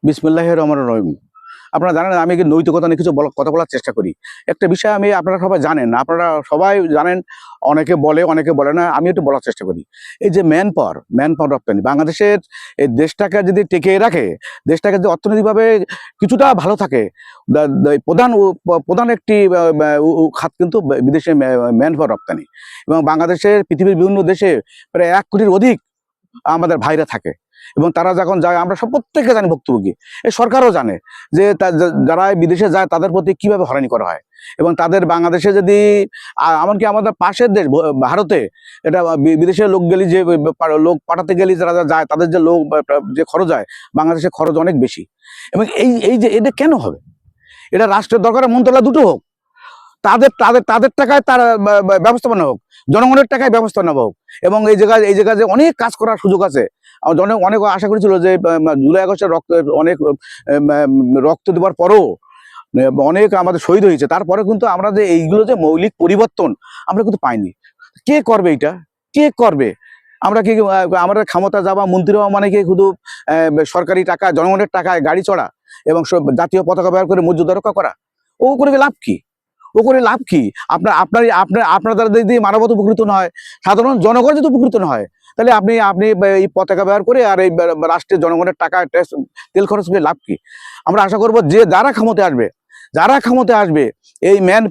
বিসমিল্লাহির রহমানির রহিম। আপনারা জানেন আমি কি নৈতিকতা নিয়ে কিছু কথা বলার চেষ্টা করি। একটা বিষয় আমি আপনারা সবাই জানেন, আপনারা সবাই জানেন, অনেকে বলে, অনেকে বলে না। আমি একটু বলার চেষ্টা করি। এই যে ম্যান পাওয়ার রপ্তানি বাংলাদেশের এই দেশটাকে যদি টিকিয়ে রাখে, দেশটাকে যদি অর্থনৈতিকভাবে কিছুটা ভালো থাকে, প্রধান একটি খাত কিন্তু বিদেশে ম্যান পাওয়ার রপ্তানি। এবং বাংলাদেশের পৃথিবীর বিভিন্ন দেশে প্রায় ১ কোটির অধিক আমাদের ভাইরা থাকে এবং তারা যখন যায় আমরা সব প্রত্যেকে জানি ভুক্তভোগী। এই সরকারও জানে যে যারা বিদেশে যায় তাদের প্রতি কিভাবে হয়রানি করা হয় এবং তাদের বাংলাদেশে যদি এমনকি আমাদের পাশের দেশ ভারতে এটা বিদেশের লোক গেলে যে লোক পাঠাতে গেলে যারা যায় তাদের যে লোক যে খরচ হয়, বাংলাদেশে খরচ অনেক বেশি। এবং এই যে এটা কেন হবে? এটা রাষ্ট্রের দরকার মন্ত্রণালয় দুটো হোক, তাদের টাকায় তার ব্যবস্থাপনা হোক, জনগণের টাকায় ব্যবস্থাপনা হোক। এবং এই জায়গায় যে অনেক কাজ করার সুযোগ আছে। অনেক আশা করেছিল যে জুলাই আগস্টের রক্ত দেওয়ার পরও অনেক আমাদের শহীদ হয়েছে, তারপরে কিন্তু আমরা যে এইগুলো যে মৌলিক পরিবর্তন আমরা কিন্তু পাইনি। কে করবে এটা? কে করবে? আমরা কি আমাদের ক্ষমতা যাওয়া মন্ত্রী হওয়া মানে কি শুধু সরকারি টাকা, জনগণের টাকায় গাড়ি চড়া এবং জাতীয় পতাকা ব্যবহার করে মর্যাদা রক্ষা করা? ও করে লাভ কি? ও করে লাভ কি? আপনার দ্বারা যদি মানবতা উপকৃত না হয়, সাধারণ জনগণ যদি উপকৃত না হয়, তাহলে আপনি এই পতাকা ব্যবহার করে আর এই রাষ্ট্রের জনগণের টাকা তেল খরচ করে লাভ কি? আমরা আশা করবো যে যারা ক্ষমতায় আসবে এই ম্যান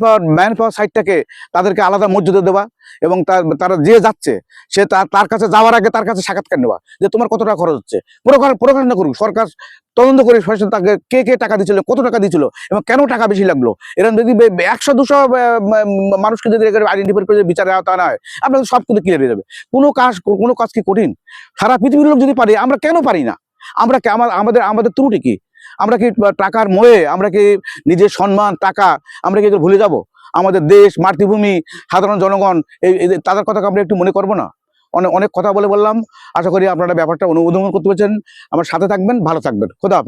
পাওয়ার সাইডটাকে তাদেরকে আলাদা মর্যাদা দেওয়া এবং তারা যে যাচ্ছে সে তার কাছে যাওয়ার আগে তার কাছে সাক্ষাৎকার নেওয়া যে তোমার কত টাকা খরচ হচ্ছে, প্রকাশ না করুক, সরকার তদন্ত করে তাকে কে টাকা দিয়েছিল, কত টাকা দিয়েছিল এবং কেন টাকা বেশি লাগলো। এরকম যদি 100-200 মানুষকে যদি আইডেন্টিফাই করে বিচারে আওতা না হয়, আপনাদের সব কিন্তু ক্লিয়ার হয়ে যাবে। কোনো কাজ কি কঠিন? সারা পৃথিবীর লোক যদি পারে, আমরা কেন পারি না? আমরা আমাদের ত্রুটি কি? আমরা কি টাকার মোহে, আমরা কি নিজের সম্মান, টাকা আমরা কি এগুলো ভুলে যাব? আমাদের দেশ, মাতৃভূমি, সাধারণ জনগণ তাদের কথা আমরা একটু মনে করবো না? অনেক কথা বললাম। আশা করি আপনারা ব্যাপারটা অনুমোদন করতে পেরেছেন। আমার সাথে থাকবেন, ভালো থাকবেন। খোদা হাফেজ।